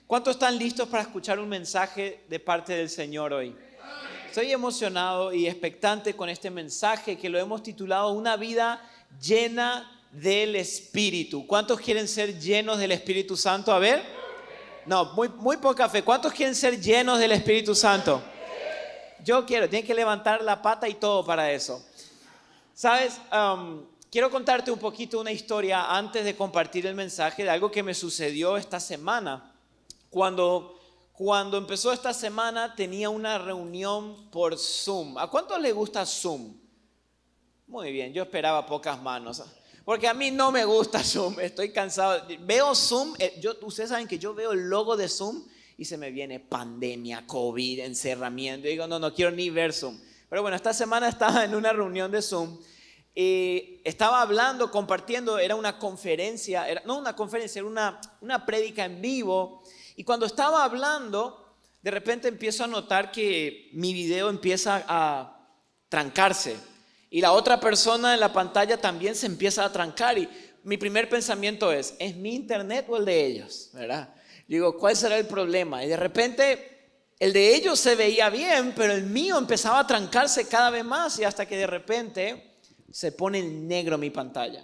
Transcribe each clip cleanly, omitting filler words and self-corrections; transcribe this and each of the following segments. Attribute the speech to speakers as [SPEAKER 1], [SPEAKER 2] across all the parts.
[SPEAKER 1] ¿Cuántos están listos para escuchar un mensaje de parte del Señor hoy? Estoy emocionado y expectante con este mensaje que lo hemos titulado Una vida llena del Espíritu. ¿Cuántos quieren ser llenos del Espíritu Santo? A ver. No, muy poca fe. ¿Cuántos quieren ser llenos del Espíritu Santo? Yo quiero, tienen que levantar la pata y todo para eso. ¿Sabes? Quiero contarte un poquito una historia antes de compartir el mensaje de algo que me sucedió esta semana. Cuando empezó esta semana tenía una reunión por Zoom. ¿A cuántos les gusta Zoom? Muy bien, yo esperaba pocas manos. Porque a mí no me gusta Zoom, estoy cansado. Veo Zoom, ustedes saben que yo veo el logo de Zoom y se me viene pandemia, COVID, encerramiento. Yo digo, no quiero ni ver Zoom. Pero bueno, esta semana estaba en una reunión de Zoom. Estaba hablando, compartiendo, era una conferencia, era una prédica en vivo. Y cuando estaba hablando, de repente empiezo a notar que mi video empieza a trancarse. Y la otra persona en la pantalla también se empieza a trancar. Y mi primer pensamiento ¿es mi internet o el de ellos? ¿Verdad? Digo, ¿cuál será el problema? Y de repente el de ellos se veía bien, pero el mío empezaba a trancarse cada vez más. Y hasta que de repente se pone en negro mi pantalla.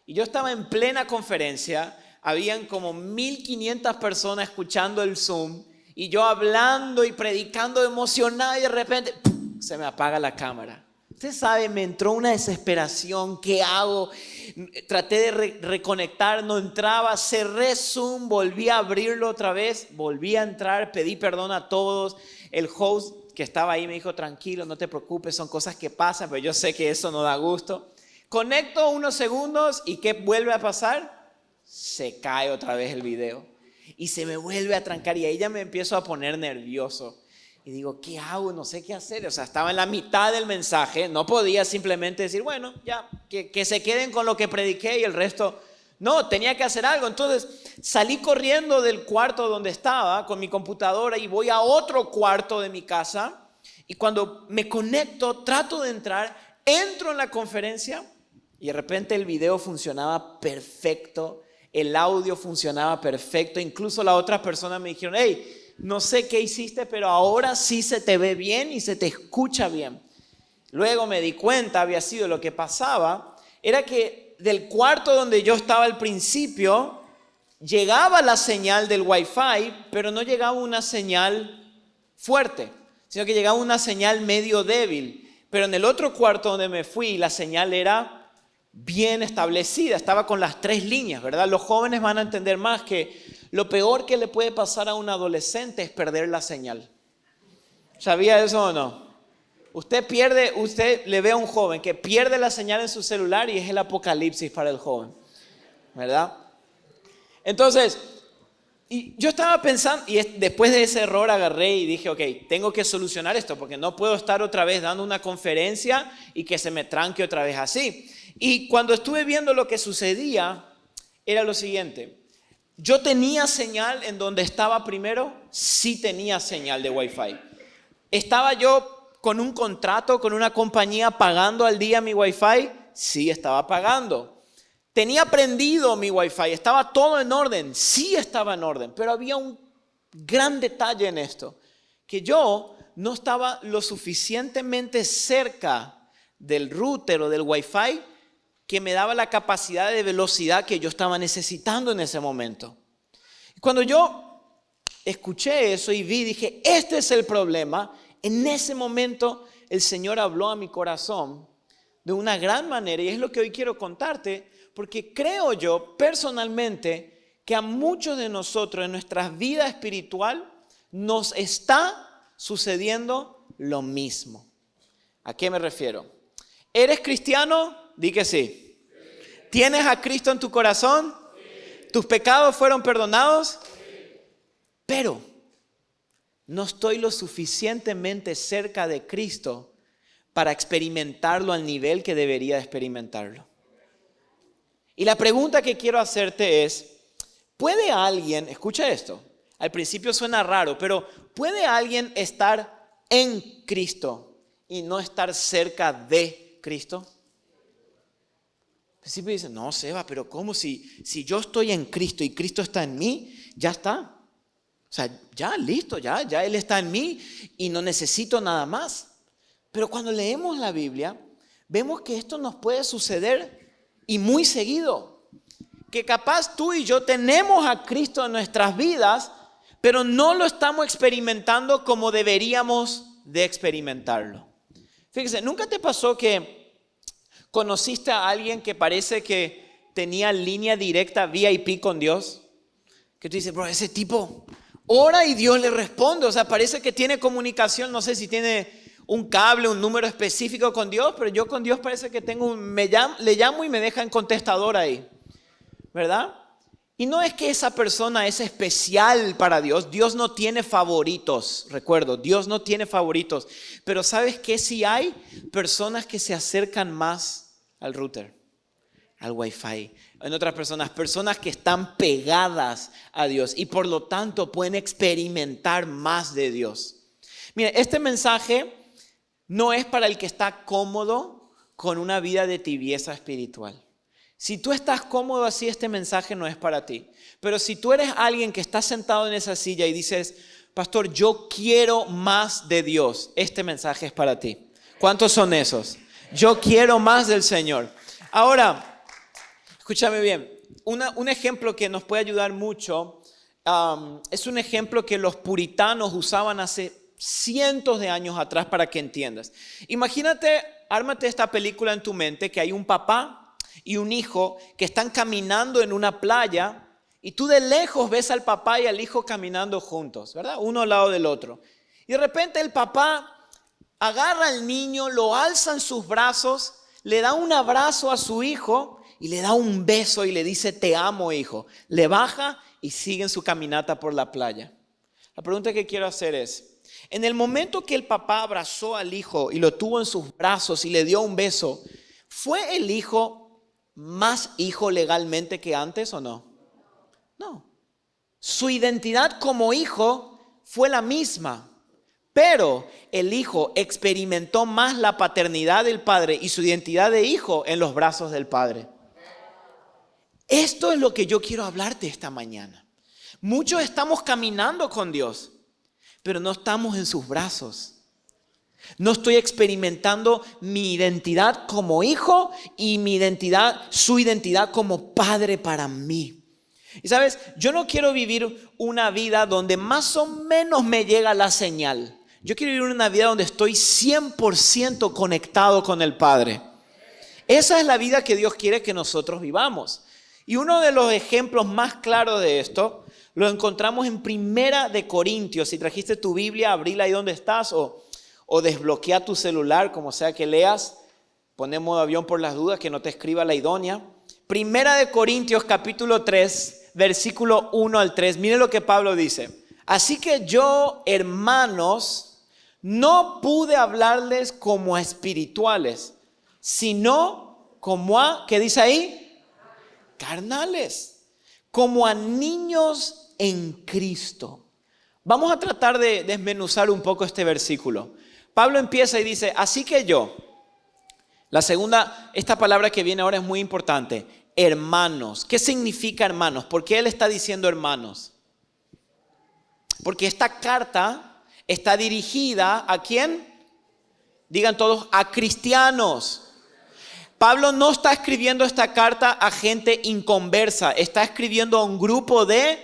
[SPEAKER 1] Y yo estaba en plena conferencia. Habían como 1500 personas escuchando el Zoom y yo hablando y predicando emocionado y de repente ¡pum!, se me apaga la cámara. Usted sabe, me entró una desesperación. ¿Qué hago? Traté de reconectar, no entraba. Cerré Zoom, volví a abrirlo otra vez, volví a entrar, pedí perdón a todos. El host que estaba ahí me dijo, tranquilo, no te preocupes, son cosas que pasan, pero yo sé que eso no da gusto. Conecto unos segundos y ¿qué vuelve a pasar? Se cae otra vez el video y se me vuelve a trancar y ahí ya me empiezo a poner nervioso y digo, ¿qué hago? No sé qué hacer. O sea, estaba en la mitad del mensaje, no podía simplemente decir, bueno, ya, que se queden con lo que prediqué y el resto. No, tenía que hacer algo. Entonces salí corriendo del cuarto donde estaba con mi computadora y voy a otro cuarto de mi casa y cuando me conecto, trato de entrar, entro en la conferencia y de repente el video funcionaba perfecto. El audio funcionaba perfecto. Incluso la otra persona me dijeron, hey, no sé qué hiciste, pero ahora sí se te ve bien y se te escucha bien. Luego me di cuenta, había sido lo que pasaba, era que del cuarto donde yo estaba al principio, llegaba la señal del Wi-Fi, pero no llegaba una señal fuerte, sino que llegaba una señal medio débil. Pero en el otro cuarto donde me fui, la señal era bien establecida, estaba con las 3 líneas, ¿verdad? Los jóvenes van a entender más que lo peor que le puede pasar a un adolescente es perder la señal. ¿Sabía eso o no? Usted le ve a un joven que pierde la señal en su celular y es el apocalipsis para el joven, ¿verdad? Entonces, y yo estaba pensando, y después de ese error agarré y dije, ok, tengo que solucionar esto porque no puedo estar otra vez dando una conferencia y que se me tranque otra vez así. Y cuando estuve viendo lo que sucedía, era lo siguiente. Yo tenía señal en donde estaba primero, sí tenía señal de Wi-Fi. ¿Estaba yo con un contrato, con una compañía pagando al día mi Wi-Fi? Sí, estaba pagando. Tenía prendido mi Wi-Fi, estaba todo en orden, sí estaba en orden, pero había un gran detalle en esto, que yo no estaba lo suficientemente cerca del router o del Wi-Fi que me daba la capacidad de velocidad que yo estaba necesitando en ese momento. Cuando yo escuché eso y dije, este es el problema, en ese momento el Señor habló a mi corazón de una gran manera y es lo que hoy quiero contarte. Porque creo yo personalmente que a muchos de nosotros en nuestra vida espiritual nos está sucediendo lo mismo. ¿A qué me refiero? ¿Eres cristiano? Di que sí. ¿Tienes a Cristo en tu corazón? ¿Tus pecados fueron perdonados? Pero no estoy lo suficientemente cerca de Cristo para experimentarlo al nivel que debería experimentarlo. Y la pregunta que quiero hacerte es, ¿puede alguien, escucha esto, al principio suena raro, pero ¿puede alguien estar en Cristo y no estar cerca de Cristo? Al principio dicen, no, Seba, pero ¿cómo si yo estoy en Cristo y Cristo está en mí? Ya está. sea, ya, listo, ya Él está en mí y no necesito nada más. Pero cuando leemos la Biblia, vemos que esto nos puede suceder y muy seguido. Que capaz tú y yo tenemos a Cristo en nuestras vidas, pero no lo estamos experimentando como deberíamos de experimentarlo. Fíjese, ¿nunca te pasó que conociste a alguien que parece que tenía línea directa VIP con Dios? Que tú dices, bro, ese tipo ora y Dios le responde. O sea, parece que tiene comunicación, no sé si tiene un cable, un número específico con Dios, pero yo con Dios parece que le llamo y me deja en contestador ahí, ¿verdad? Y no es que esa persona es especial para Dios. Dios no tiene favoritos, recuerdo, Dios no tiene favoritos. Pero ¿sabes qué? Si hay personas que se acercan más al router, al Wi-Fi, en otras personas que están pegadas a Dios y por lo tanto pueden experimentar más de Dios. Mire, este mensaje no es para el que está cómodo con una vida de tibieza espiritual. Si tú estás cómodo así, este mensaje no es para ti. Pero si tú eres alguien que está sentado en esa silla y dices, pastor, yo quiero más de Dios, este mensaje es para ti. ¿Cuántos son esos? Yo quiero más del Señor. Ahora, escúchame bien, un ejemplo que nos puede ayudar mucho, es un ejemplo que los puritanos usaban hace cientos de años atrás para que entiendas. Imagínate, ármate esta película en tu mente, que hay un papá y un hijo que están caminando en una playa y tú de lejos ves al papá y al hijo caminando juntos, ¿verdad? Uno al lado del otro. Y de repente el papá agarra al niño, lo alza en sus brazos, le da un abrazo a su hijo y le da un beso y le dice, te amo, hijo. Le baja y sigue en su caminata por la playa. La pregunta que quiero hacer es, en el momento que el papá abrazó al hijo y lo tuvo en sus brazos y le dio un beso, ¿fue el hijo más hijo legalmente que antes o no? No. Su identidad como hijo fue la misma, pero el hijo experimentó más la paternidad del padre y su identidad de hijo en los brazos del padre. Esto es lo que yo quiero hablarte esta mañana. Muchos estamos caminando con Dios, pero no estamos en sus brazos. No estoy experimentando mi identidad como hijo y su identidad como padre para mí. Y sabes, yo no quiero vivir una vida donde más o menos me llega la señal. Yo quiero vivir una vida donde estoy 100% conectado con el Padre. Esa es la vida que Dios quiere que nosotros vivamos. Y uno de los ejemplos más claros de esto lo encontramos en Primera de Corintios. Si trajiste tu Biblia, abrila ahí donde estás o desbloquea tu celular, como sea que leas. Pon en modo avión por las dudas, que no te escriba la idónea. Primera de Corintios capítulo 3, versículo 1 al 3. Miren lo que Pablo dice. Así que yo, hermanos, no pude hablarles como a espirituales, sino como a, ¿qué dice ahí? Carnales, como a niños en Cristo. Vamos a tratar de desmenuzar un poco este versículo. Pablo empieza y dice, así que yo, esta palabra que viene ahora es muy importante, hermanos. ¿Qué significa hermanos? ¿Por qué él está diciendo hermanos? Porque esta carta está dirigida ¿a quién? Digan todos, a cristianos. Pablo no está escribiendo esta carta a gente inconversa, está escribiendo a un grupo de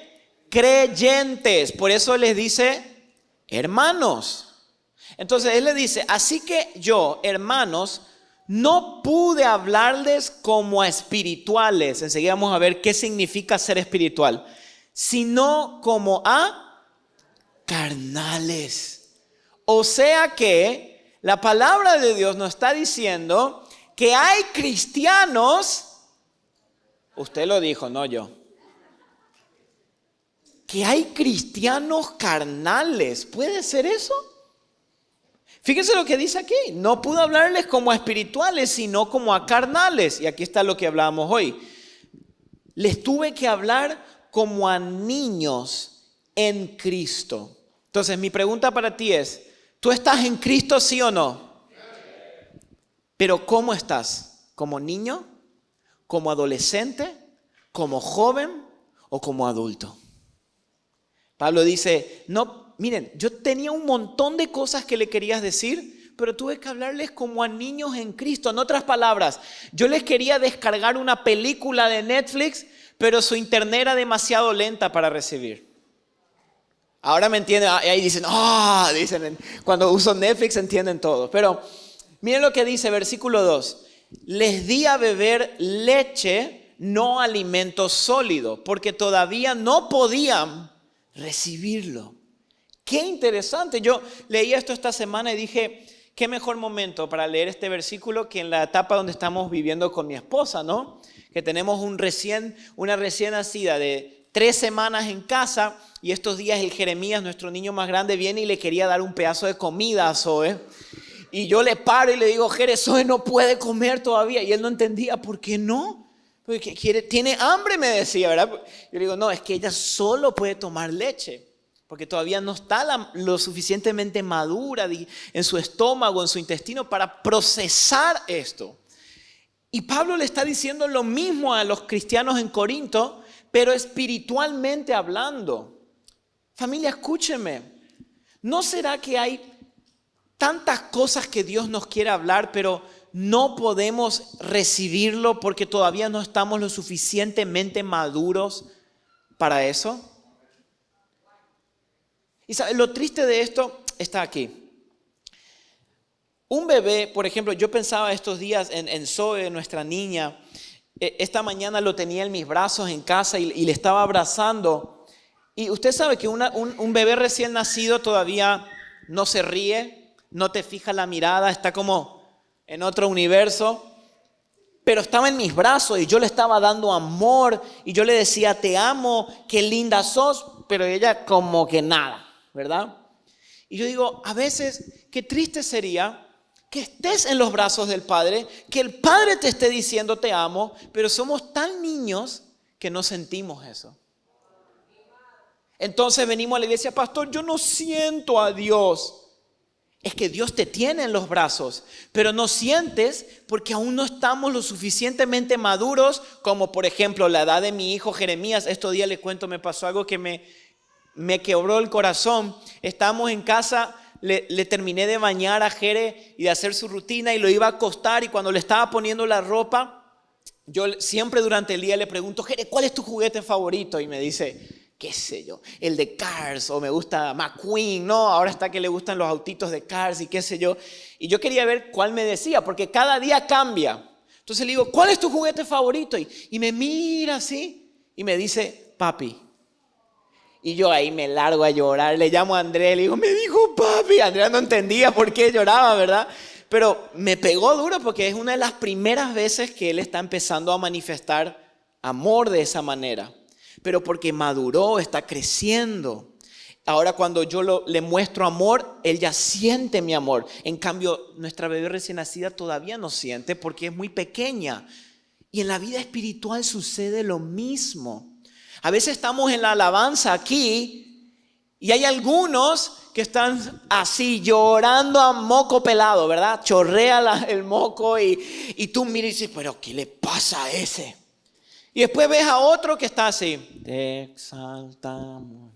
[SPEAKER 1] creyentes. Por eso les dice hermanos. Entonces él le dice, así que yo, hermanos, no pude hablarles como a espirituales. Enseguida vamos a ver qué significa ser espiritual, sino como a carnales. O sea que la palabra de Dios nos está diciendo que hay cristianos, usted lo dijo, no yo, que hay cristianos carnales. ¿Puede ser eso? Fíjense lo que dice aquí, no pude hablarles como a espirituales, sino como a carnales. Y aquí está lo que hablábamos hoy. Les tuve que hablar como a niños en Cristo. Entonces mi pregunta para ti es, ¿tú estás en Cristo, sí o no? Pero ¿cómo estás? ¿Como niño? ¿Como adolescente? ¿Como joven? ¿O como adulto? Pablo dice, no, miren, yo tenía un montón de cosas que le quería decir, pero tuve que hablarles como a niños en Cristo. En otras palabras, yo les quería descargar una película de Netflix, pero su internet era demasiado lenta para recibir. Ahora me entienden, ahí dicen, dicen, cuando uso Netflix entienden todo. Pero miren lo que dice, versículo 2. Les di a beber leche, no alimento sólido, porque todavía no podían recibirlo. Qué interesante. Yo leí esto esta semana y dije, qué mejor momento para leer este versículo que en la etapa donde estamos viviendo con mi esposa, ¿no? Que tenemos una recién nacida de 3 semanas en casa y estos días el Jeremías, nuestro niño más grande, viene y le quería dar un pedazo de comida a Zoe. Y yo le paro y le digo, Jere, Zoe no puede comer todavía. Y él no entendía, ¿por qué no? Porque tiene hambre, me decía, ¿verdad? Yo le digo, no, es que ella solo puede tomar leche. Porque todavía no está lo suficientemente madura en su estómago, en su intestino para procesar esto. Y Pablo le está diciendo lo mismo a los cristianos en Corinto, pero espiritualmente hablando. Familia, escúcheme. ¿No será que hay tantas cosas que Dios nos quiere hablar, pero no podemos recibirlo porque todavía no estamos lo suficientemente maduros para eso? Y ¿sabe? Lo triste de esto está aquí. Un bebé, por ejemplo, yo pensaba estos días en Zoe, nuestra niña. Esta mañana lo tenía en mis brazos en casa y le estaba abrazando. Y usted sabe que un bebé recién nacido todavía no se ríe, no te fija la mirada, está como en otro universo. Pero estaba en mis brazos y yo le estaba dando amor y yo le decía, te amo, qué linda sos, pero ella como que nada, ¿verdad? Y yo digo, a veces, qué triste sería que estés en los brazos del Padre, que el Padre te esté diciendo te amo, pero somos tan niños que no sentimos eso. Entonces venimos a la iglesia, pastor, yo no siento a Dios. Es que Dios te tiene en los brazos, pero no sientes porque aún no estamos lo suficientemente maduros, como por ejemplo la edad de mi hijo Jeremías. Estos días le cuento, me pasó algo que me quebró el corazón. Estábamos en casa, le terminé de bañar a Jere y de hacer su rutina y lo iba a acostar, y cuando le estaba poniendo la ropa, yo siempre durante el día le pregunto, Jere, ¿cuál es tu juguete favorito? Y me dice, qué sé yo, el de Cars, o me gusta McQueen, ¿no? Ahora está que le gustan los autitos de Cars y qué sé yo. Y yo quería ver cuál me decía, porque cada día cambia. Entonces le digo, ¿cuál es tu juguete favorito? Y me mira así y me dice, papi. Y yo ahí me largo a llorar, le llamo a Andrea y le digo, me dijo papi. Andrea no entendía por qué lloraba, ¿verdad? Pero me pegó duro porque es una de las primeras veces que él está empezando a manifestar amor de esa manera. Pero porque maduró, está creciendo. Ahora cuando yo le muestro amor, él ya siente mi amor. En cambio, nuestra bebé recién nacida todavía no siente porque es muy pequeña. Y en la vida espiritual sucede lo mismo. A veces estamos en la alabanza aquí y hay algunos que están así llorando a moco pelado, ¿verdad? Chorrea el moco y tú miras y dices, pero ¿qué le pasa a ese? Y después ves a otro que está así. Te exaltamos.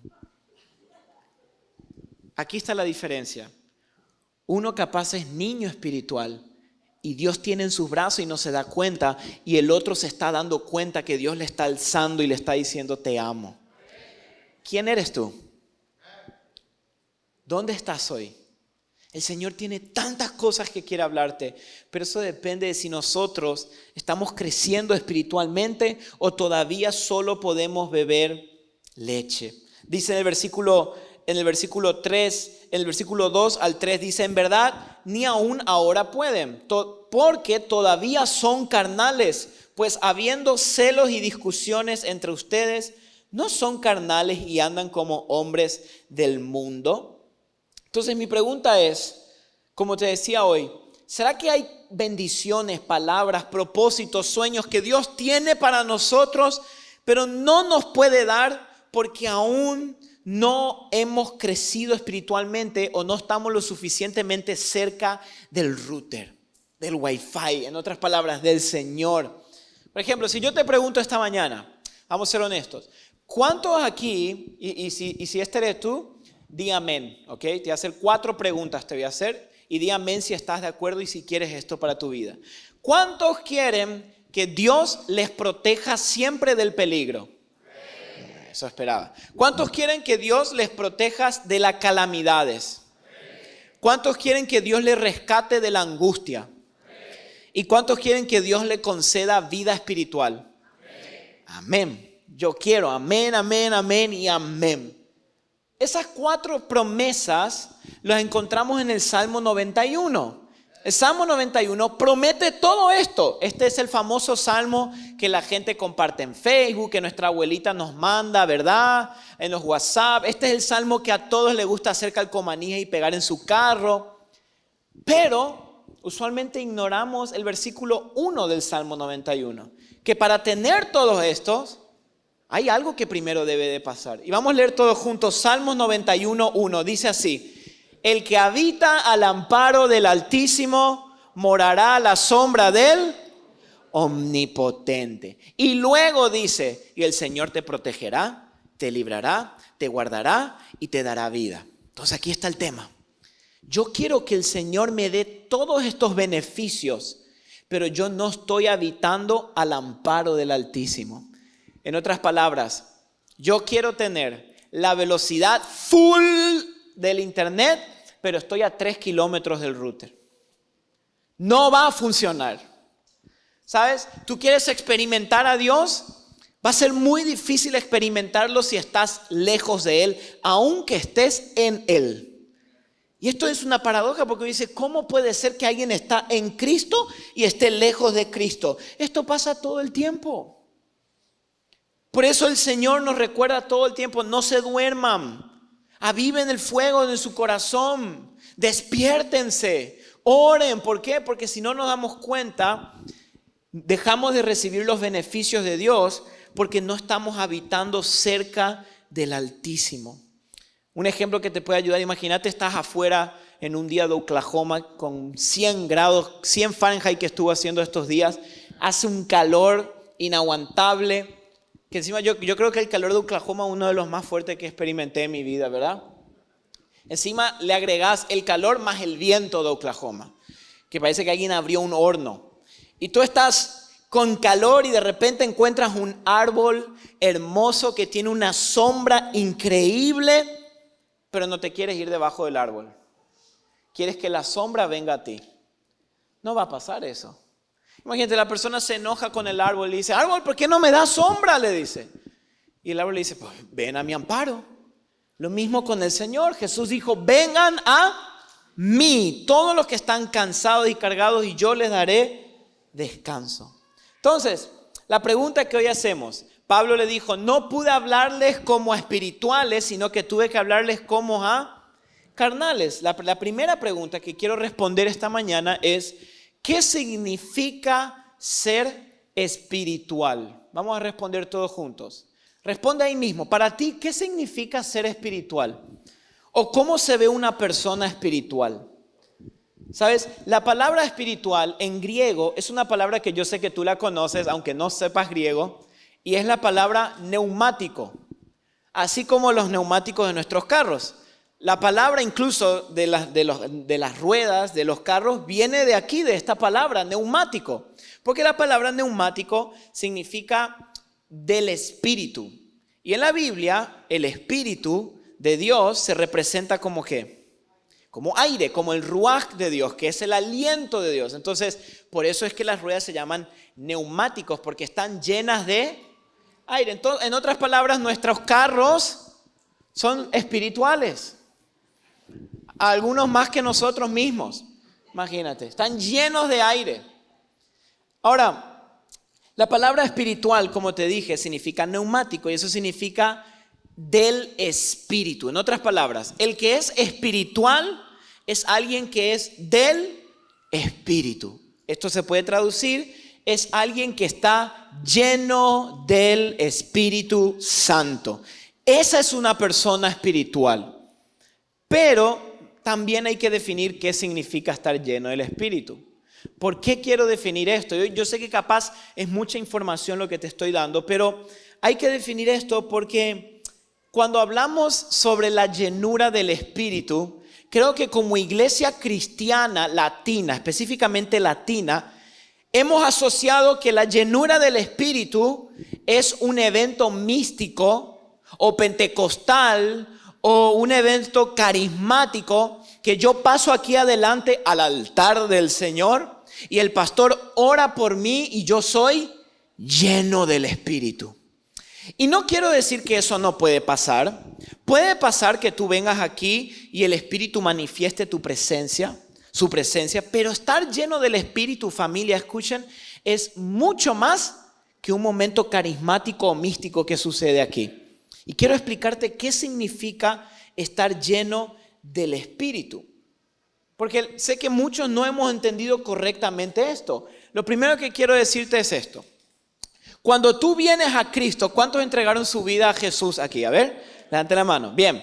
[SPEAKER 1] Aquí está la diferencia. Uno capaz es niño espiritual y Dios tiene en sus brazos y no se da cuenta. Y el otro se está dando cuenta que Dios le está alzando y le está diciendo te amo. ¿Quién eres tú? ¿Dónde estás hoy? El Señor tiene tantas cosas que quiere hablarte, pero eso depende de si nosotros estamos creciendo espiritualmente o todavía solo podemos beber leche. Dice en el versículo 3, en el versículo 2 al 3, dice, en verdad, ni aún ahora pueden, porque todavía son carnales, pues habiendo celos y discusiones entre ustedes, ¿no son carnales y andan como hombres del mundo? Entonces mi pregunta es, como te decía hoy, ¿será que hay bendiciones, palabras, propósitos, sueños que Dios tiene para nosotros, pero no nos puede dar porque aún no hemos crecido espiritualmente o no estamos lo suficientemente cerca del router, del Wi-Fi, en otras palabras, del Señor? Por ejemplo, si yo te pregunto esta mañana, vamos a ser honestos, ¿Cuántos aquí, y si este eres tú, di amén, ¿ok? Te voy a hacer 4 preguntas, te voy a hacer, y di amén si estás de acuerdo y si quieres esto para tu vida. ¿Cuántos quieren que Dios les proteja siempre del peligro? Eso esperaba. ¿Cuántos quieren que Dios les proteja de las calamidades? ¿Cuántos quieren que Dios les rescate de la angustia? ¿Y cuántos quieren que Dios le conceda vida espiritual? Amén. Yo quiero, amén, amén, amén y amén. Esas 4 promesas las encontramos en el Salmo 91. El Salmo 91 promete todo esto. Este es el famoso salmo que la gente comparte en Facebook, que nuestra abuelita nos manda, ¿verdad? En los WhatsApp. Este es el salmo que a todos les gusta hacer calcomanías y pegar en su carro. Pero usualmente ignoramos el versículo 1 del Salmo 91. Que para tener todos estos, hay algo que primero debe de pasar. Y vamos a leer todos juntos. Salmos 91, 1. Dice así. El que habita al amparo del Altísimo morará a la sombra del Omnipotente. Y luego dice, y el Señor te protegerá, te librará, te guardará y te dará vida. Entonces aquí está el tema. Yo quiero que el Señor me dé todos estos beneficios, pero yo no estoy habitando al amparo del Altísimo. En otras palabras, yo quiero tener la velocidad full del internet, pero estoy a 3 kilómetros del router. No va a funcionar. ¿Sabes? Tú quieres experimentar a Dios, va a ser muy difícil experimentarlo si estás lejos de Él, aunque estés en Él. Y esto es una paradoja porque dice, ¿cómo puede ser que alguien está en Cristo y esté lejos de Cristo? Esto pasa todo el tiempo. Por eso el Señor nos recuerda todo el tiempo, no se duerman. Aviven el fuego de su corazón, despiértense, oren. ¿Por qué? Porque si no nos damos cuenta, dejamos de recibir los beneficios de Dios porque no estamos habitando cerca del Altísimo. Un ejemplo que te puede ayudar, imagínate estás afuera en un día de Oklahoma con 100 grados, 100 Fahrenheit que estuvo haciendo estos días, hace un calor inaguantable. Que encima yo creo que el calor de Oklahoma es uno de los más fuertes que experimenté en mi vida, ¿verdad? Encima le agregás el calor más el viento de Oklahoma, que parece que alguien abrió un horno. Y tú estás con calor y de repente encuentras un árbol hermoso que tiene una sombra increíble, pero no te quieres ir debajo del árbol. Quieres que la sombra venga a ti. No va a pasar eso. Imagínate, la persona se enoja con el árbol y le dice, árbol, ¿por qué no me das sombra? Le dice. Y el árbol le dice, pues ven a mi amparo. Lo mismo con el Señor. Jesús dijo, vengan a mí, todos los que están cansados y cargados, y yo les daré descanso. Entonces, la pregunta que hoy hacemos, Pablo le dijo, no pude hablarles como a espirituales, sino que tuve que hablarles como a carnales. La primera pregunta que quiero responder esta mañana es, ¿qué significa ser espiritual? Vamos a responder todos juntos. Responde ahí mismo. Para ti, ¿qué significa ser espiritual? ¿O cómo se ve una persona espiritual? ¿Sabes? La palabra espiritual en griego es una palabra que yo sé que tú la conoces, aunque no sepas griego, y es la palabra neumático, así como los neumáticos de nuestros carros. La palabra incluso de las ruedas de los carros viene de aquí, de esta palabra, neumático. Porque la palabra neumático significa del espíritu. Y en la Biblia, el espíritu de Dios se representa como ¿qué? Como aire, como el ruaj de Dios, que es el aliento de Dios. Entonces, por eso es que las ruedas se llaman neumáticos, porque están llenas de aire. Entonces, en otras palabras, nuestros carros son espirituales. Algunos más que nosotros mismos. Imagínate, están llenos de aire. Ahora, la palabra espiritual, como te dije, significa neumático y eso significa del espíritu. En otras palabras, el que es espiritual es alguien que es del espíritu. Esto se puede traducir, es alguien que está lleno del Espíritu Santo. Esa es una persona espiritual. Pero también hay que definir qué significa estar lleno del Espíritu. ¿Por qué quiero definir esto? Yo sé que capaz es mucha información lo que te estoy dando, pero hay que definir esto porque cuando hablamos sobre la llenura del Espíritu, creo que como iglesia cristiana latina, específicamente latina, hemos asociado que la llenura del Espíritu es un evento místico o pentecostal o un evento carismático que yo paso aquí adelante al altar del Señor y el pastor ora por mí y yo soy lleno del Espíritu. Y no quiero decir que eso no puede pasar. Puede pasar que tú vengas aquí y el Espíritu manifieste tu presencia, su presencia, pero estar lleno del Espíritu, familia, escuchen, es mucho más que un momento carismático o místico que sucede aquí. Y quiero explicarte qué significa estar lleno del Espíritu. Porque sé que muchos no hemos entendido correctamente esto. Lo primero que quiero decirte es esto. Cuando tú vienes a Cristo, ¿cuántos entregaron su vida a Jesús aquí? A ver, levante la mano. Bien,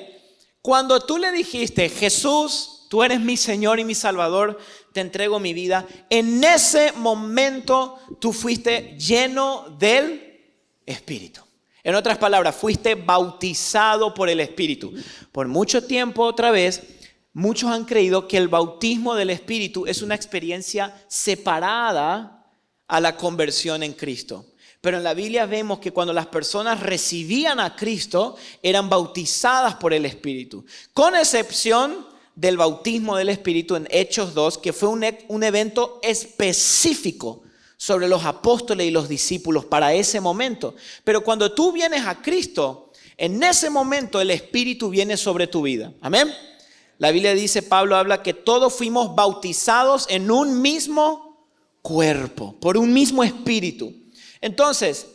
[SPEAKER 1] cuando tú le dijiste, Jesús, tú eres mi Señor y mi Salvador, te entrego mi vida, en ese momento tú fuiste lleno del Espíritu. En otras palabras, fuiste bautizado por el Espíritu. Por mucho tiempo, otra vez, muchos han creído que el bautismo del Espíritu es una experiencia separada a la conversión en Cristo. Pero en la Biblia vemos que cuando las personas recibían a Cristo, eran bautizadas por el Espíritu. Con excepción del bautismo del Espíritu en Hechos 2, que fue un evento específico sobre los apóstoles y los discípulos para ese momento. Pero cuando tú vienes a Cristo, en ese momento el Espíritu viene sobre tu vida. Amén. La Biblia dice, Pablo habla que todos fuimos bautizados en un mismo cuerpo, por un mismo Espíritu. Entonces,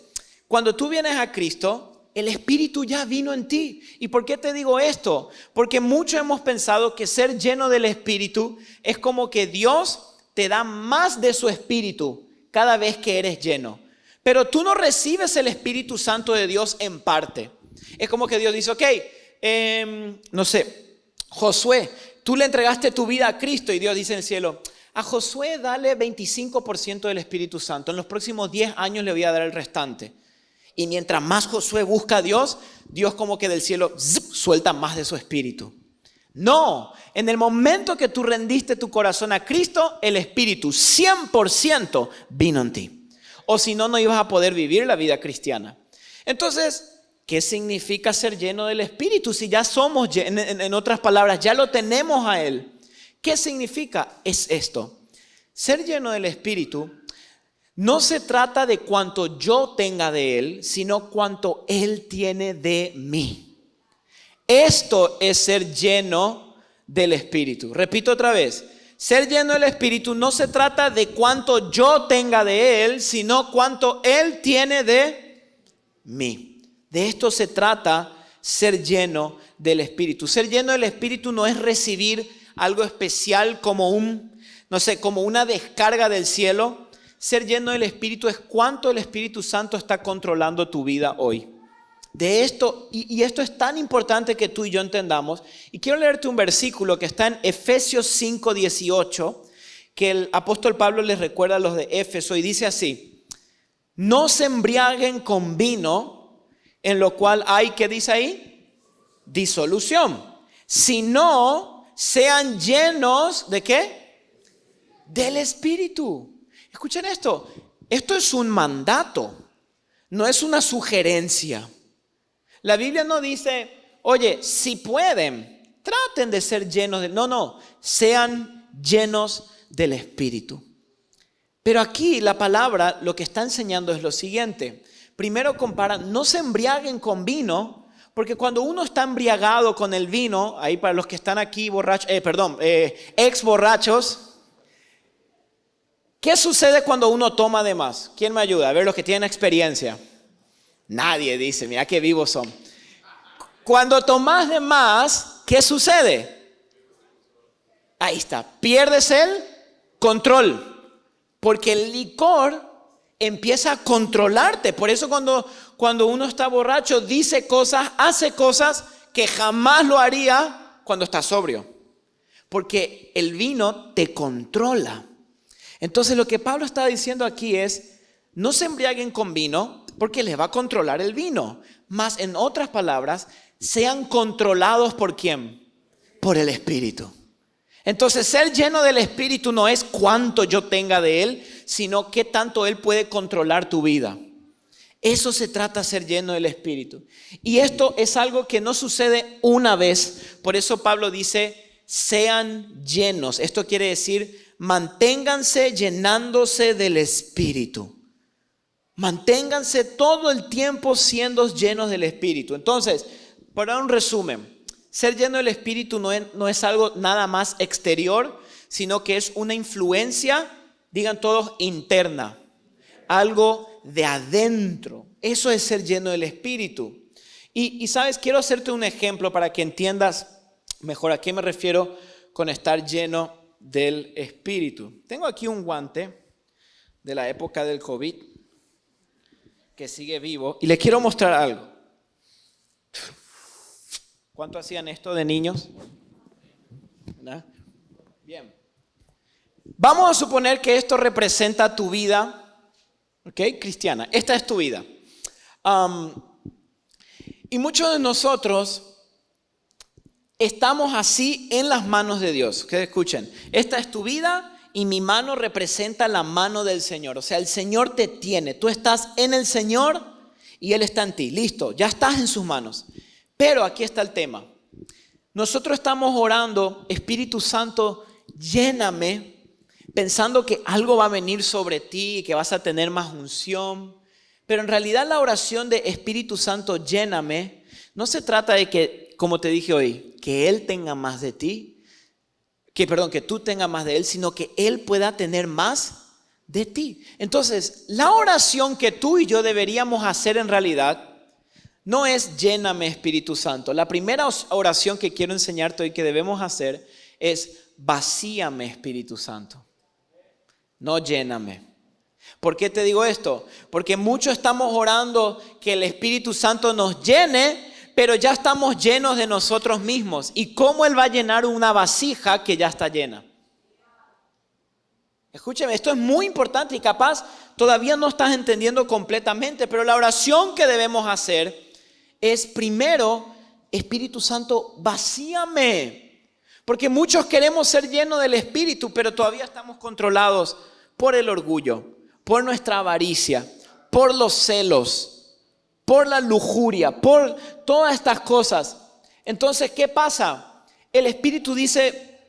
[SPEAKER 1] cuando tú vienes a Cristo, el Espíritu ya vino en ti. ¿Y por qué te digo esto? Porque muchos hemos pensado que ser lleno del Espíritu es como que Dios te da más de su Espíritu cada vez que eres lleno. Pero tú no recibes el Espíritu Santo de Dios en parte. Es como que Dios dice, ok, no sé, Josué, tú le entregaste tu vida a Cristo y Dios dice en el cielo, a Josué dale 25% del Espíritu Santo. En los próximos 10 años le voy a dar el restante. Y mientras más Josué busca a Dios, Dios como que del cielo suelta más de su Espíritu. No, en el momento que tú rendiste tu corazón a Cristo, el Espíritu 100% vino en ti. O si no, no ibas a poder vivir la vida cristiana. Entonces, ¿qué significa ser lleno del Espíritu? Si ya somos, en otras palabras, ya lo tenemos a Él. ¿Qué significa? Es esto. Ser lleno del Espíritu no se trata de cuánto yo tenga de Él, sino cuánto Él tiene de mí. Esto es ser lleno del Espíritu. Repito otra vez. Ser lleno del Espíritu no se trata de cuánto yo tenga de Él, sino cuánto Él tiene de mí. De esto se trata ser lleno del Espíritu. Ser lleno del Espíritu no es recibir algo especial como como una descarga del cielo. Ser lleno del Espíritu es cuánto el Espíritu Santo está controlando tu vida hoy. De esto, y esto es tan importante que tú y yo entendamos. Y quiero leerte un versículo que está en Efesios 5:18, que el apóstol Pablo les recuerda a los de Éfeso y dice así: no se embriaguen con vino, en lo cual hay, ¿qué dice ahí? Disolución, sino sean llenos ¿de qué? Del Espíritu. Escuchen esto. Esto es un mandato, no es una sugerencia. La Biblia no dice, oye, si pueden, traten de ser llenos de... No, sean llenos del Espíritu. Pero aquí la palabra lo que está enseñando es lo siguiente. Primero compara, no se embriaguen con vino. Porque cuando uno está embriagado con el vino, ahí para los que están aquí borrachos, ex borrachos, ¿qué sucede cuando uno toma de más? ¿Quién me ayuda? A ver, los que tienen experiencia. Nadie dice, mira qué vivos son. Cuando tomas de más, ¿qué sucede? Ahí está, pierdes el control. Porque el licor empieza a controlarte. Por eso cuando uno está borracho, dice cosas, hace cosas que jamás lo haría cuando está sobrio. Porque el vino te controla. Entonces lo que Pablo está diciendo aquí es, no se embriaguen con vino, porque les va a controlar el vino. Más, en otras palabras, sean controlados ¿por quién? Por el Espíritu. Entonces, ser lleno del Espíritu no es cuánto yo tenga de Él, sino qué tanto Él puede controlar tu vida. Eso se trata de ser lleno del Espíritu. Y esto es algo que no sucede una vez. Por eso Pablo dice, sean llenos. Esto quiere decir, manténganse llenándose del Espíritu. Manténganse todo el tiempo siendo llenos del Espíritu. Entonces, para un resumen, ser lleno del Espíritu no es algo nada más exterior, sino que es una influencia, digan todos, interna. Algo de adentro. Eso es ser lleno del Espíritu. Y sabes, quiero hacerte un ejemplo para que entiendas mejor a qué me refiero con estar lleno del Espíritu. Tengo aquí un guante de la época del COVID que sigue vivo y les quiero mostrar algo. ¿Cuánto hacían esto de niños? ¿Verdad? Bien. Vamos a suponer que esto representa tu vida, ¿ok? Cristiana. Esta es tu vida. Y muchos de nosotros estamos así en las manos de Dios. Que escuchen, esta es tu vida y mi mano representa la mano del Señor. O sea, el Señor te tiene. Tú estás en el Señor y Él está en ti. Listo, ya estás en sus manos. Pero aquí está el tema. Nosotros estamos orando, Espíritu Santo, lléname, pensando que algo va a venir sobre ti y que vas a tener más unción. Pero en realidad la oración de Espíritu Santo, lléname, no se trata de que, como te dije hoy, que Él tenga más de ti, que tú tengas más de Él, sino que Él pueda tener más de ti. Entonces, la oración que tú y yo deberíamos hacer en realidad no es lléname Espíritu Santo. La primera oración que quiero enseñarte hoy que debemos hacer es vacíame Espíritu Santo. No lléname. ¿Por qué te digo esto? Porque muchos estamos orando que el Espíritu Santo nos llene, pero ya estamos llenos de nosotros mismos. ¿Y cómo Él va a llenar una vasija que ya está llena? Escúcheme, esto es muy importante y capaz todavía no estás entendiendo completamente, pero la oración que debemos hacer es primero, Espíritu Santo, vacíame. Porque muchos queremos ser llenos del Espíritu, pero todavía estamos controlados por el orgullo, por nuestra avaricia, por los celos, por la lujuria, por todas estas cosas. Entonces, ¿qué pasa? El Espíritu dice,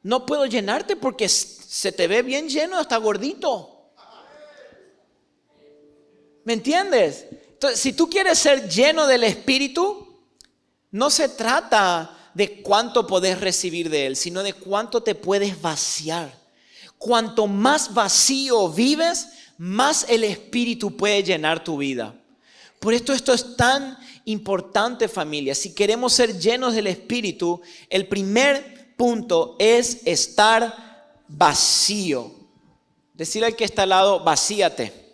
[SPEAKER 1] no puedo llenarte porque se te ve bien lleno, hasta gordito. ¿Me entiendes? Entonces, si tú quieres ser lleno del Espíritu, no se trata de cuánto podés recibir de Él, sino de cuánto te puedes vaciar. Cuanto más vacío vives, más el Espíritu puede llenar tu vida. Por esto es tan importante, familia. Si queremos ser llenos del Espíritu, el primer punto es estar vacío. Decirle al que está al lado, vacíate.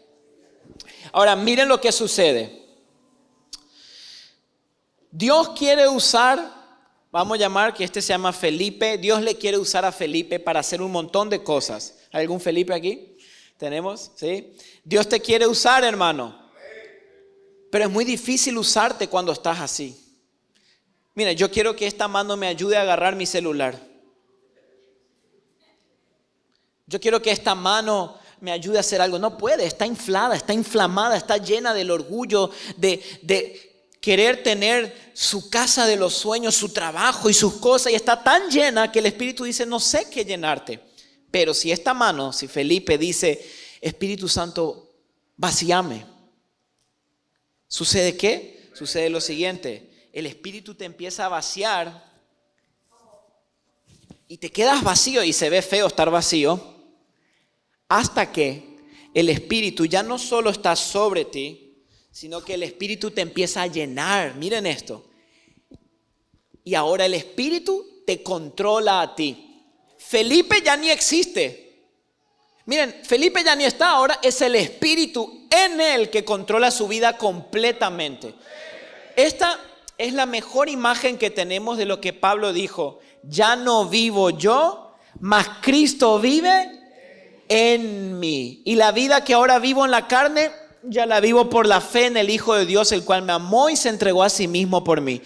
[SPEAKER 1] Ahora, miren lo que sucede. Dios quiere usar, vamos a llamar que este se llama Felipe. Dios le quiere usar a Felipe para hacer un montón de cosas. ¿Hay algún Felipe aquí? ¿Tenemos? ¿Sí? Dios te quiere usar, hermano. Pero es muy difícil usarte cuando estás así. Mira, yo quiero que esta mano me ayude a agarrar mi celular. Yo quiero que esta mano me ayude a hacer algo. No puede, está inflada, está inflamada, está llena del orgullo de querer tener su casa de los sueños, su trabajo y sus cosas. Y está tan llena que el Espíritu dice, no sé qué llenarte. Pero si esta mano, si Felipe dice, Espíritu Santo, vacíame. ¿Sucede qué? Sucede lo siguiente. El Espíritu te empieza a vaciar y te quedas vacío y se ve feo estar vacío. Hasta que el Espíritu ya no solo está sobre ti, sino que el Espíritu te empieza a llenar. Miren esto. Y ahora el Espíritu te controla a ti. Felipe ya ni existe. Miren, Felipe ya ni está, ahora es el Espíritu en él que controla su vida completamente. Esta es la mejor imagen que tenemos de lo que Pablo dijo. Ya no vivo yo, mas Cristo vive en mí. Y la vida que ahora vivo en la carne, ya la vivo por la fe en el Hijo de Dios, el cual me amó y se entregó a sí mismo por mí.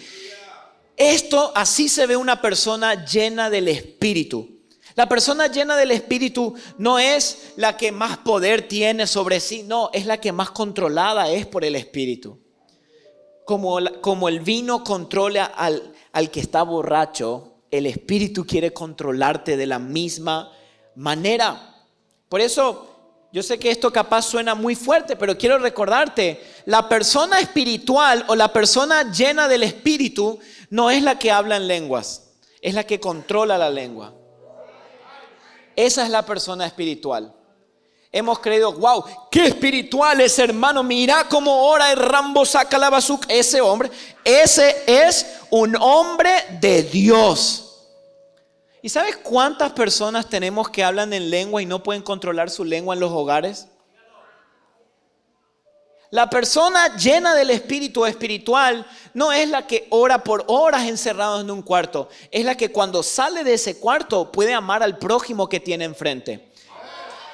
[SPEAKER 1] Esto, así se ve una persona llena del Espíritu. La persona llena del Espíritu no es la que más poder tiene sobre sí, no, es la que más controlada es por el Espíritu. Como el vino controla al que está borracho, el Espíritu quiere controlarte de la misma manera. Por eso, yo sé que esto capaz suena muy fuerte, pero quiero recordarte, la persona espiritual o la persona llena del Espíritu no es la que habla en lenguas, es la que controla la lengua. Esa es la persona espiritual. Hemos creído, wow, qué espiritual es, hermano, mira cómo ora el Rambo saca la bazooka. Ese hombre, ese es un hombre de Dios. ¿Y sabes cuántas personas tenemos que hablan en lengua y no pueden controlar su lengua en los hogares? La persona llena del espíritu espiritual no es la que ora por horas encerrado en un cuarto. Es la que cuando sale de ese cuarto puede amar al prójimo que tiene enfrente.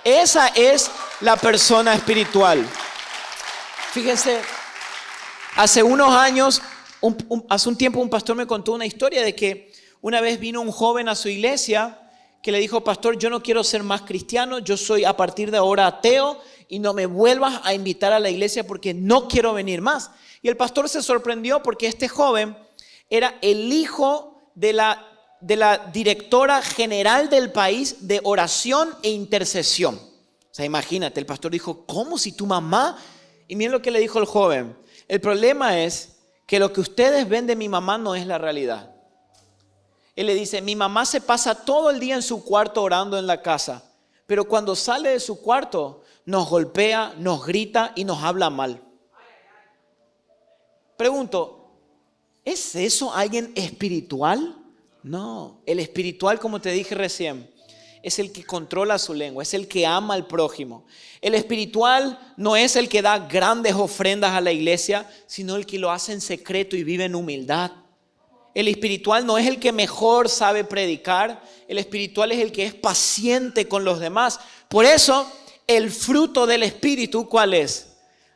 [SPEAKER 1] Esa es la persona espiritual. Fíjense, hace unos años, hace un tiempo un pastor me contó una historia de que una vez vino un joven a su iglesia que le dijo, pastor, yo no quiero ser más cristiano, yo soy a partir de ahora ateo y no me vuelvas a invitar a la iglesia porque no quiero venir más. Y el pastor se sorprendió porque este joven era el hijo de la directora general del país de oración e intercesión. O sea, imagínate, el pastor dijo, ¿cómo si tu mamá? Y miren lo que le dijo el joven. El problema es que lo que ustedes ven de mi mamá no es la realidad. Él le dice, mi mamá se pasa todo el día en su cuarto orando en la casa, pero cuando sale de su cuarto nos golpea, nos grita y nos habla mal. Pregunto, ¿es eso alguien espiritual? No, el espiritual, como te dije recién, es el que controla su lengua, es el que ama al prójimo. El espiritual no es el que da grandes ofrendas a la iglesia, sino el que lo hace en secreto y vive en humildad. El espiritual no es el que mejor sabe predicar, el espiritual es el que es paciente con los demás. Por eso, el fruto del espíritu, ¿cuál es?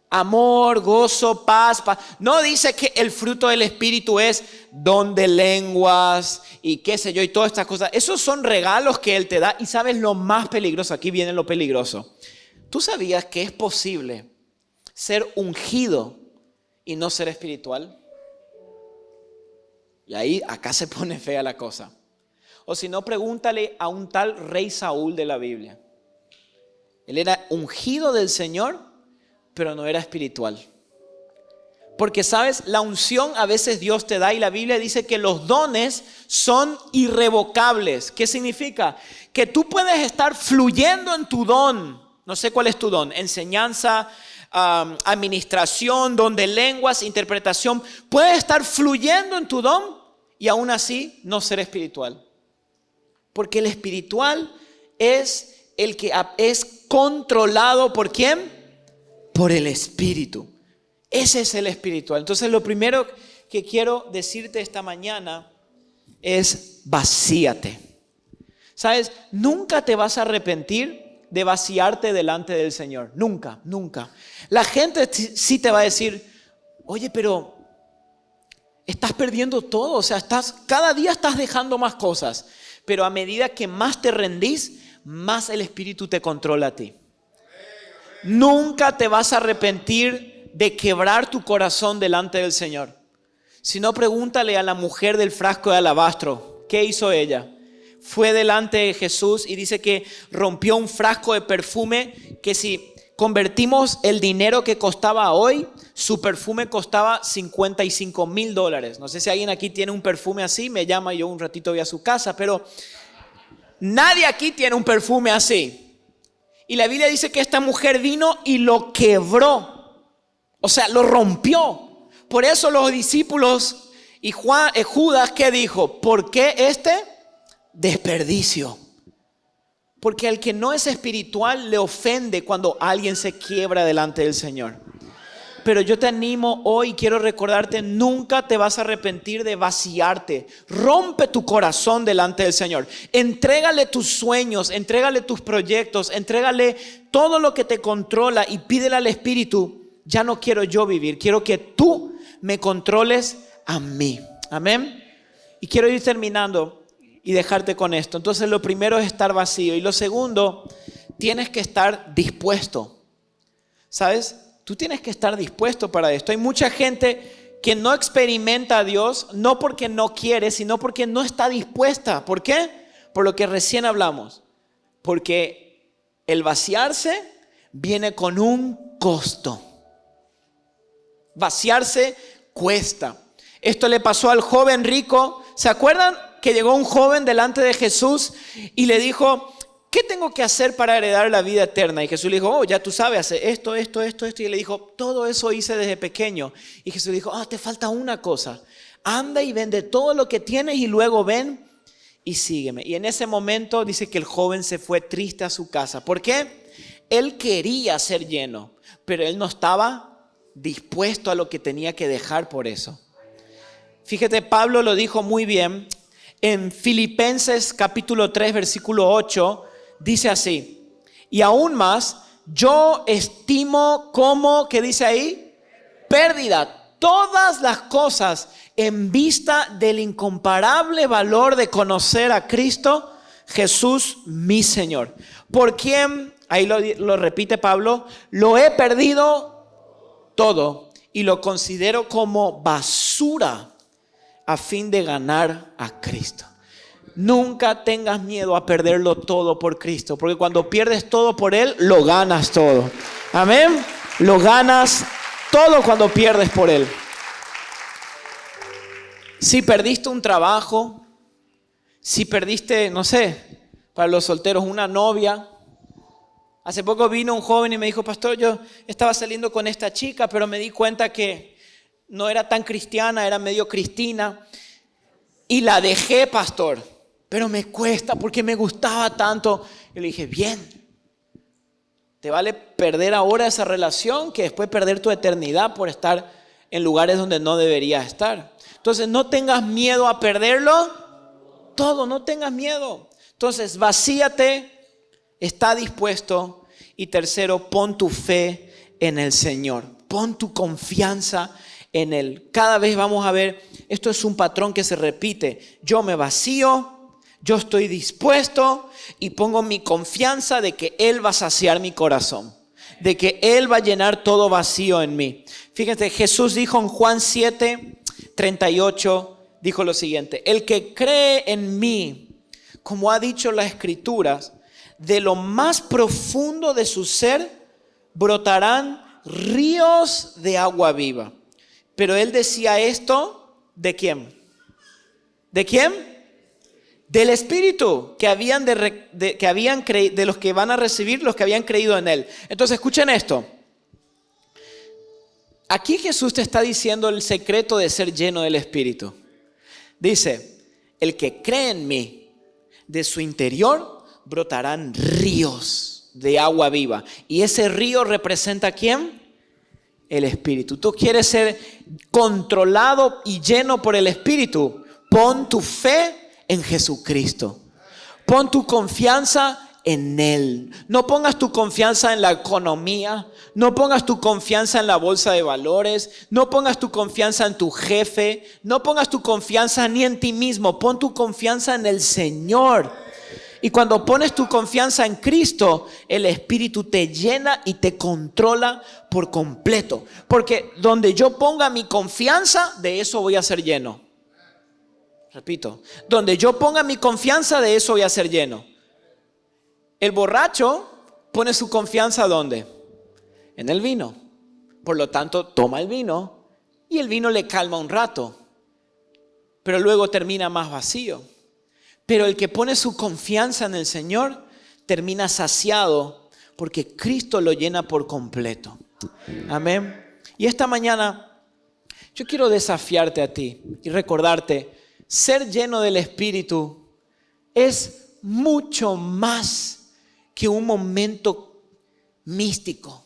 [SPEAKER 1] Amor, gozo, paz. No dice que el fruto del espíritu es don de lenguas y qué sé yo y todas estas cosas. Esos son regalos que Él te da. Y sabes lo más peligroso, aquí viene lo peligroso. ¿Tú sabías que es posible ser ungido y no ser espiritual? Y ahí, acá se pone fea la cosa. O si no, pregúntale a un tal rey Saúl de la Biblia. Él era ungido del Señor, pero no era espiritual. Porque sabes, la unción a veces Dios te da y la Biblia dice que los dones son irrevocables. ¿Qué significa? Que tú puedes estar fluyendo en tu don. No sé cuál es tu don, enseñanza, administración, don de lenguas, interpretación. Puedes estar fluyendo en tu don y aún así no ser espiritual. Porque el espiritual es el que es controlado ¿por quién? Por el Espíritu. Ese es el espiritual. Entonces lo primero que quiero decirte esta mañana es vacíate. ¿Sabes? Nunca te vas a arrepentir de vaciarte delante del Señor. Nunca, nunca. La gente sí te va a decir, oye, pero estás perdiendo todo. O sea, cada día estás dejando más cosas. Pero a medida que más te rendís, más el Espíritu te controla a ti. Nunca te vas a arrepentir de quebrar tu corazón delante del Señor. Si no, pregúntale a la mujer del frasco de alabastro. ¿Qué hizo ella? Fue delante de Jesús y dice que rompió un frasco de perfume que si convertimos el dinero que costaba hoy, su perfume costaba $55,000. No sé si alguien aquí tiene un perfume así, me llama, yo un ratito voy a su casa, pero nadie aquí tiene un perfume así. Y la Biblia dice que esta mujer vino y lo quebró, o sea, lo rompió. Por eso los discípulos y Judas, ¿qué dijo? ¿Por qué este desperdicio? Porque al que no es espiritual le ofende cuando alguien se quiebra delante del Señor. Pero yo te animo hoy, quiero recordarte, nunca te vas a arrepentir de vaciarte. Rompe tu corazón delante del Señor. Entrégale tus sueños, entrégale tus proyectos, entrégale todo lo que te controla y pídele al Espíritu, ya no quiero yo vivir, quiero que tú me controles a mí. Amén. Y quiero ir terminando y dejarte con esto. Entonces lo primero es estar vacío. Y lo segundo, tienes que estar dispuesto. ¿Sabes? Tú tienes que estar dispuesto para esto. Hay mucha gente que no experimenta a Dios, no porque no quiere, sino porque no está dispuesta. ¿Por qué? Por lo que recién hablamos. Porque el vaciarse viene con un costo. Vaciarse cuesta. Esto le pasó al joven rico. ¿Se acuerdan que llegó un joven delante de Jesús y le dijo: ¿qué tengo que hacer para heredar la vida eterna? Y Jesús le dijo: ya tú sabes, hace esto. Y él le dijo: todo eso hice desde pequeño. Y Jesús le dijo: te falta una cosa. Anda y vende todo lo que tienes y luego ven y sígueme. Y en ese momento dice que el joven se fue triste a su casa. ¿Por qué? Él quería ser lleno, pero él no estaba dispuesto a lo que tenía que dejar por eso. Fíjate, Pablo lo dijo muy bien. En Filipenses capítulo 3, versículo 8, dice así: y aún más, yo estimo como, ¿qué dice ahí? Pérdida, todas las cosas en vista del incomparable valor de conocer a Cristo Jesús, mi Señor. Por quien, ahí lo repite Pablo, lo he perdido todo y lo considero como basura a fin de ganar a Cristo. Nunca tengas miedo a perderlo todo por Cristo, porque cuando pierdes todo por Él, lo ganas todo. Amén. Lo ganas todo cuando pierdes por Él. Si perdiste un trabajo, si perdiste, no sé, para los solteros, una novia. Hace poco vino un joven y me dijo: pastor, yo estaba saliendo con esta chica, pero me di cuenta que no era tan cristiana, era medio cristina. Y la dejé, pastor, pero me cuesta porque me gustaba tanto. Yo le dije: bien, te vale perder ahora esa relación que después perder tu eternidad por estar en lugares donde no deberías estar. Entonces no tengas miedo a perderlo todo, no tengas miedo. Entonces vacíate, está dispuesto. Y tercero, pon tu fe en el Señor, pon tu confianza en Él. Cada vez vamos a ver, esto es un patrón que se repite. Yo me vacío, yo estoy dispuesto y pongo mi confianza de que Él va a saciar mi corazón, de que Él va a llenar todo vacío en mí. Fíjense, Jesús dijo en Juan 7:38, dijo lo siguiente: el que cree en mí, como ha dicho las Escrituras, de lo más profundo de su ser brotarán ríos de agua viva. Pero él decía esto, ¿de quién? ¿De quién? Del Espíritu que habían de los que van a recibir los que habían creído en él. Entonces escuchen esto. Aquí Jesús te está diciendo el secreto de ser lleno del Espíritu. Dice: el que cree en mí, de su interior brotarán ríos de agua viva. Y ese río representa ¿a quién? El Espíritu. Tú quieres ser controlado y lleno por el Espíritu. Pon tu fe en Jesucristo. Pon tu confianza en Él. No pongas tu confianza en la economía. No pongas tu confianza en la bolsa de valores. No pongas tu confianza en tu jefe. No pongas tu confianza ni en ti mismo. Pon tu confianza en el Señor. Y cuando pones tu confianza en Cristo, el Espíritu te llena y te controla por completo. Porque donde yo ponga mi confianza, de eso voy a ser lleno. Repito, donde yo ponga mi confianza, de eso voy a ser lleno. El borracho pone su confianza ¿dónde? En el vino. Por lo tanto, toma el vino y el vino le calma un rato, pero luego termina más vacío. Pero el que pone su confianza en el Señor termina saciado porque Cristo lo llena por completo. Amén. Y esta mañana yo quiero desafiarte a ti y recordarte: ser lleno del Espíritu es mucho más que un momento místico.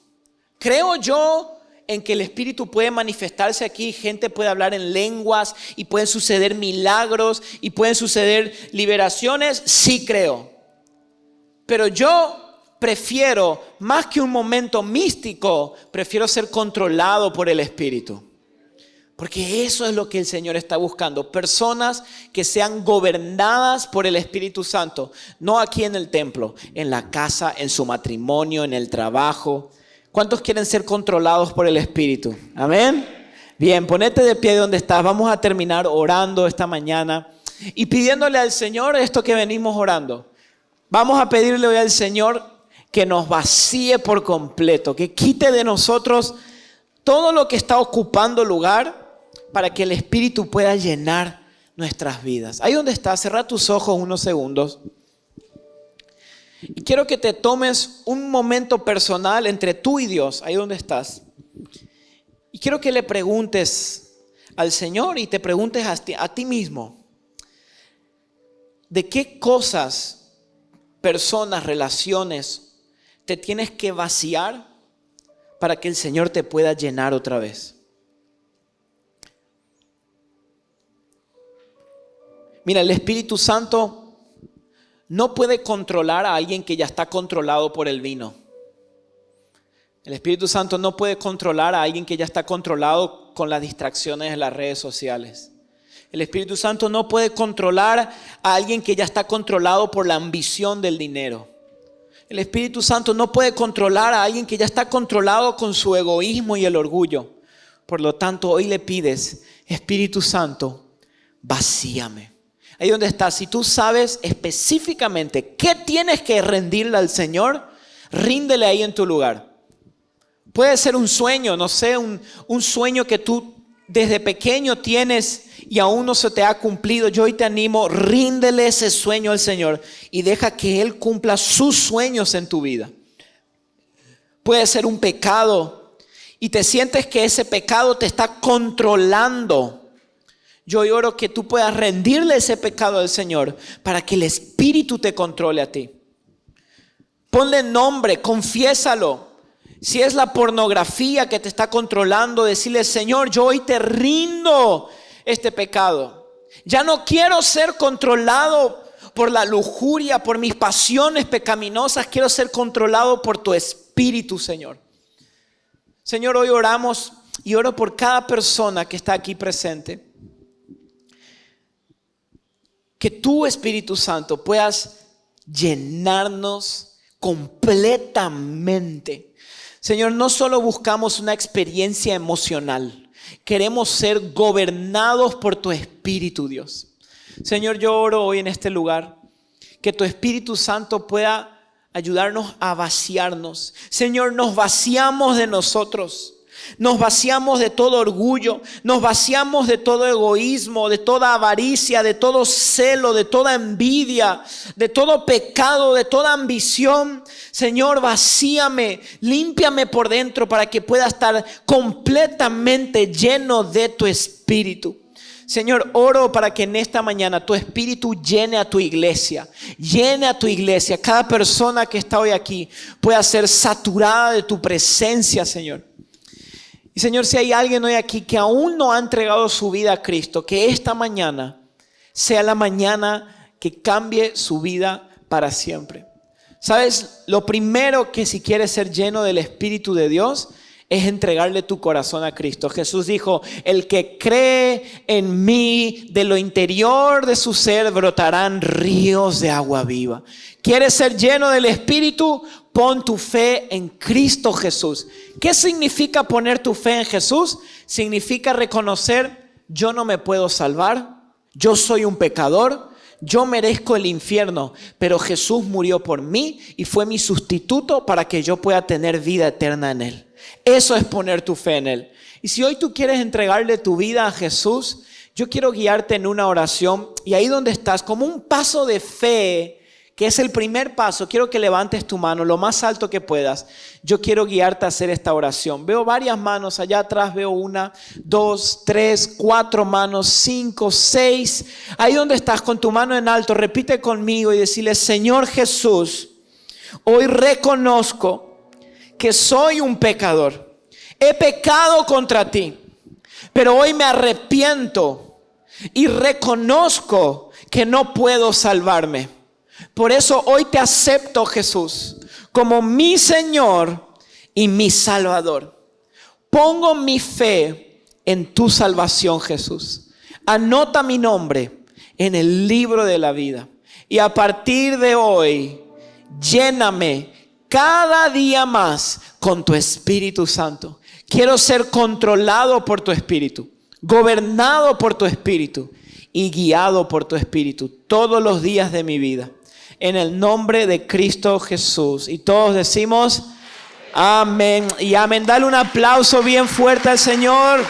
[SPEAKER 1] Creo yo en que el Espíritu puede manifestarse aquí, gente puede hablar en lenguas y pueden suceder milagros y pueden suceder liberaciones, sí creo. Pero yo prefiero, más que un momento místico, prefiero ser controlado por el Espíritu. Porque eso es lo que el Señor está buscando. Personas que sean gobernadas por el Espíritu Santo. No aquí en el templo, en la casa, en su matrimonio, en el trabajo. ¿Cuántos quieren ser controlados por el Espíritu? Amén. Bien, ponete de pie donde estás. Vamos a terminar orando esta mañana y pidiéndole al Señor esto que venimos orando. Vamos a pedirle hoy al Señor que nos vacíe por completo, que quite de nosotros todo lo que está ocupando lugar para que el Espíritu pueda llenar nuestras vidas. Ahí donde estás, cerra tus ojos unos segundos. Y quiero que te tomes un momento personal entre tú y Dios, ahí donde estás. Y quiero que le preguntes al Señor y te preguntes a ti mismo, ¿de qué cosas, personas, relaciones te tienes que vaciar para que el Señor te pueda llenar otra vez? Mira, el Espíritu Santo no puede controlar a alguien que ya está controlado por el vino. El Espíritu Santo no puede controlar a alguien que ya está controlado con las distracciones de las redes sociales. El Espíritu Santo no puede controlar a alguien que ya está controlado por la ambición del dinero. El Espíritu Santo no puede controlar a alguien que ya está controlado con su egoísmo y el orgullo. Por lo tanto, hoy le pides, Espíritu Santo, vacíame. Ahí donde estás, si tú sabes específicamente qué tienes que rendirle al Señor, ríndele ahí en tu lugar. Puede ser un sueño, no sé, un sueño que tú desde pequeño tienes y aún no se te ha cumplido. Yo hoy te animo, ríndele ese sueño al Señor y deja que Él cumpla sus sueños en tu vida. Puede ser un pecado y te sientes que ese pecado te está controlando. Yo oro que tú puedas rendirle ese pecado al Señor para que el Espíritu te controle a ti. Ponle nombre, confiésalo. Si es la pornografía que te está controlando, decirle, Señor, yo hoy te rindo este pecado. Ya no quiero ser controlado por la lujuria, por mis pasiones pecaminosas. Quiero ser controlado por tu Espíritu, Señor. Señor, hoy oramos y oro por cada persona que está aquí presente. Que tu Espíritu Santo puedas llenarnos completamente. Señor, no solo buscamos una experiencia emocional. Queremos ser gobernados por tu Espíritu, Dios. Señor, yo oro hoy en este lugar que tu Espíritu Santo pueda ayudarnos a vaciarnos. Señor, nos vaciamos de nosotros. Nos vaciamos de todo orgullo, nos vaciamos de todo egoísmo, de toda avaricia, de todo celo, de toda envidia, de todo pecado, de toda ambición. Señor, vacíame, límpiame por dentro para que pueda estar completamente lleno de tu Espíritu. Señor, oro para que en esta mañana tu Espíritu llene a tu iglesia. Llene a tu iglesia. Cada persona que está hoy aquí pueda ser saturada de tu presencia, Señor. Y Señor, si hay alguien hoy aquí que aún no ha entregado su vida a Cristo, que esta mañana sea la mañana que cambie su vida para siempre. ¿Sabes? Lo primero que si quieres ser lleno del Espíritu de Dios es entregarle tu corazón a Cristo. Jesús dijo, el que cree en mí, de lo interior de su ser brotarán ríos de agua viva. ¿Quieres ser lleno del Espíritu? Pon tu fe en Cristo Jesús. ¿Qué significa poner tu fe en Jesús? Significa reconocer, yo no me puedo salvar, yo soy un pecador, yo merezco el infierno, pero Jesús murió por mí y fue mi sustituto para que yo pueda tener vida eterna en Él. Eso es poner tu fe en Él. Y si hoy tú quieres entregarle tu vida a Jesús, yo quiero guiarte en una oración y ahí donde estás, como un paso de fe, que es el primer paso, quiero que levantes tu mano lo más alto que puedas. Yo quiero guiarte a hacer esta oración. Veo varias manos, allá atrás veo 1, 2, 3, 4 manos, 5, 6. Ahí donde estás con tu mano en alto, repite conmigo y decirle, Señor Jesús, hoy reconozco que soy un pecador. he pecado contra ti, pero hoy me arrepiento y reconozco que no puedo salvarme. Por eso hoy te acepto, Jesús, como mi Señor y mi Salvador. Pongo mi fe en tu salvación, Jesús. Anota mi nombre en el libro de la vida. Y a partir de hoy, lléname cada día más con tu Espíritu Santo. Quiero ser controlado por tu Espíritu, gobernado por tu Espíritu y guiado por tu Espíritu todos los días de mi vida. En el nombre de Cristo Jesús. Y todos decimos amén y amén. Dale un aplauso bien fuerte al Señor.